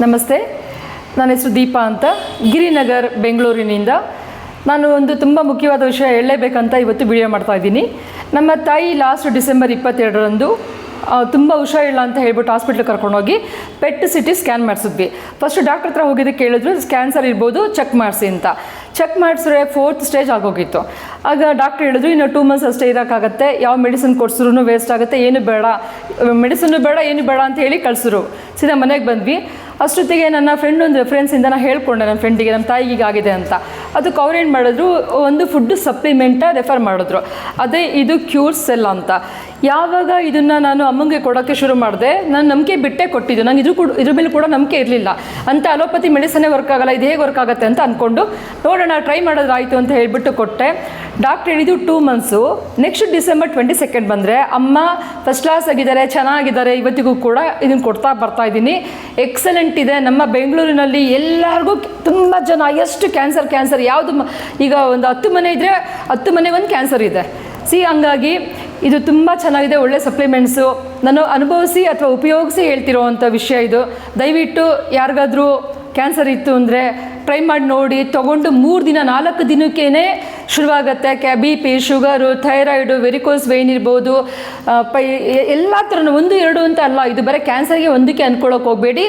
ನಮಸ್ತೆ, ನನ್ನ ಹೆಸರು ದೀಪಾ ಅಂತ, ಗಿರಿನಗರ್ ಬೆಂಗಳೂರಿನಿಂದ. ನಾನು ಒಂದು ತುಂಬ ಮುಖ್ಯವಾದ ವಿಷಯ ಹೇಳಲೇಬೇಕಂತ ಇವತ್ತು ವಿಡಿಯೋ ಮಾಡ್ತಾ ಇದ್ದೀನಿ. ನಮ್ಮ ತಾಯಿ ಲಾಸ್ಟ್ ಡಿಸೆಂಬರ್ 22ರಂದು ತುಂಬ ಹುಷಾರಿಲ್ಲ ಅಂತ ಹೇಳ್ಬಿಟ್ಟು ಹಾಸ್ಪಿಟ್ಲಿಗೆ ಕರ್ಕೊಂಡೋಗಿ ಪೆಟ್ ಸಿಟಿ ಸ್ಕ್ಯಾನ್ ಮಾಡಿಸಿದ್ವಿ. ಫಸ್ಟು ಡಾಕ್ಟ್ರ್ ಹತ್ರ ಹೋಗಿದ್ದಕ್ಕೆ ಕೇಳಿದ್ರು ಕ್ಯಾನ್ಸರ್ ಇರ್ಬೋದು, ಚೆಕ್ ಮಾಡಿಸಿ ಅಂತ. ಚೆಕ್ ಮಾಡಿಸಿದ್ರೆ 4th ಸ್ಟೇಜ್ ಆಗೋಗಿತ್ತು. ಆಗ ಡಾಕ್ಟ್ರ್ ಹೇಳಿದ್ರು ಇನ್ನು 2 months ಅಷ್ಟೇ ಇರೋಕ್ಕಾಗತ್ತೆ, ಯಾವ ಮೆಡಿಸಿನ್ ಕೊಡ್ಸಿದ್ರು ವೇಸ್ಟ್ ಆಗುತ್ತೆ, ಏನು ಬೇಡ, ಮೆಡಿಸಿನ್ನು ಬೇಡ ಏನು ಬೇಡ ಅಂತ ಹೇಳಿ ಕಳಿಸಿದ್ರು. ಸೀದಾ ಮನೆಗೆ ಬಂದ್ವಿ. ಅಷ್ಟೊತ್ತಿಗೆ ನನ್ನ ಫ್ರೆಂಡ್ ಒಂದು ರೆಫರೆನ್ಸಿಂದ ನಾನು ಹೇಳ್ಕೊಂಡೆ ನನ್ನ ಫ್ರೆಂಡಿಗೆ, ನಮ್ಮ ತಾಯಿಗೆ ಆಗಿದೆ ಅಂತ. ಅದಕ್ಕೆ ಅವ್ರು ಏನು ಮಾಡಿದ್ರು, ಒಂದು ಫುಡ್ ಸಪ್ಲಿಮೆಂಟ ರೆಫರ್ ಮಾಡಿದ್ರು. ಅದೇ ಇದು ಕ್ಯೂರ್ ಸೆಲ್ ಅಂತ. ಯಾವಾಗ ಇದನ್ನು ನಾನು ಅಮ್ಮಂಗೆ ಕೊಡೋಕ್ಕೆ ಶುರು ಮಾಡಿದೆ, ನಾನು ನಂಬಿಕೆ ಬಿಟ್ಟೇ ಕೊಟ್ಟಿದ್ದು. ನಂಗೆ ಇದ್ರ ಮೇಲೆ ಕೂಡ ನಂಬಿಕೆ ಇರಲಿಲ್ಲ. ಅಂತ ಅಲೋಪತಿ ಮೆಡಿಸನ್ನೇ ವರ್ಕ್ ಆಗಲ್ಲ, ಇದು ಹೇಗೆ ವರ್ಕ್ ಆಗುತ್ತೆ ಅಂತ ಅಂದ್ಕೊಂಡು ನೋಡೋಣ ಟ್ರೈ ಮಾಡೋದಾಯಿತು ಅಂತ ಹೇಳಿಬಿಟ್ಟು ಕೊಟ್ಟೆ. ಡಾಕ್ಟ್ರ್ ಹೇಳಿದ್ದು 2 months. ನೆಕ್ಸ್ಟ್ ಡಿಸೆಂಬರ್ 22 ಬಂದರೆ ಅಮ್ಮ ಫಸ್ಟ್ ಕ್ಲಾಸ್ ಆಗಿದ್ದಾರೆ, ಚೆನ್ನಾಗಿದ್ದಾರೆ. ಇವತ್ತಿಗೂ ಕೂಡ ಇದನ್ನು ಕೊಡ್ತಾ ಬರ್ತಾ ಇದ್ದೀನಿ. ಎಕ್ಸಲೆಂಟ್ ಇದೆ. ನಮ್ಮ ಬೆಂಗಳೂರಿನಲ್ಲಿ ಎಲ್ಲರಿಗೂ ತುಂಬ ಜನ ಎಷ್ಟು ಕ್ಯಾನ್ಸರ್ ಯಾವುದು, ಈಗ ಒಂದು 10 ಮನೆ ಇದ್ದರೆ 10 ಮನೆ ಒಂದು ಕ್ಯಾನ್ಸರ್ ಇದೆ. ಹಂಗಾಗಿ ಇದು ತುಂಬ ಚೆನ್ನಾಗಿದೆ, ಒಳ್ಳೆ ಸಪ್ಲಿಮೆಂಟ್ಸು. ನಾನು ಅನುಭವಿಸಿ ಅಥವಾ ಉಪಯೋಗಿಸಿ ಹೇಳ್ತಿರೋ ಅಂಥ ವಿಷಯ ಇದು. ದಯವಿಟ್ಟು ಯಾರಿಗಾದರೂ ಕ್ಯಾನ್ಸರ್ ಇತ್ತು ಅಂದರೆ ಟ್ರೈ ಮಾಡಿ ನೋಡಿ. ತೊಗೊಂಡು 3 ದಿನ 4 ದಿನಕ್ಕೇ ಶುರುವಾಗುತ್ತೆ. BP, sugar, thyroid, varicose vane ಇರ್ಬೋದು, ಎಲ್ಲ ಥರನೂ 1-2 ಅಂತ ಅಲ್ಲ. ಇದು ಬರೀ ಕ್ಯಾನ್ಸರ್ಗೆ ಒಂದಕ್ಕೆ ಅಂದ್ಕೊಳ್ಳೋಕೆ ಹೋಗಬೇಡಿ.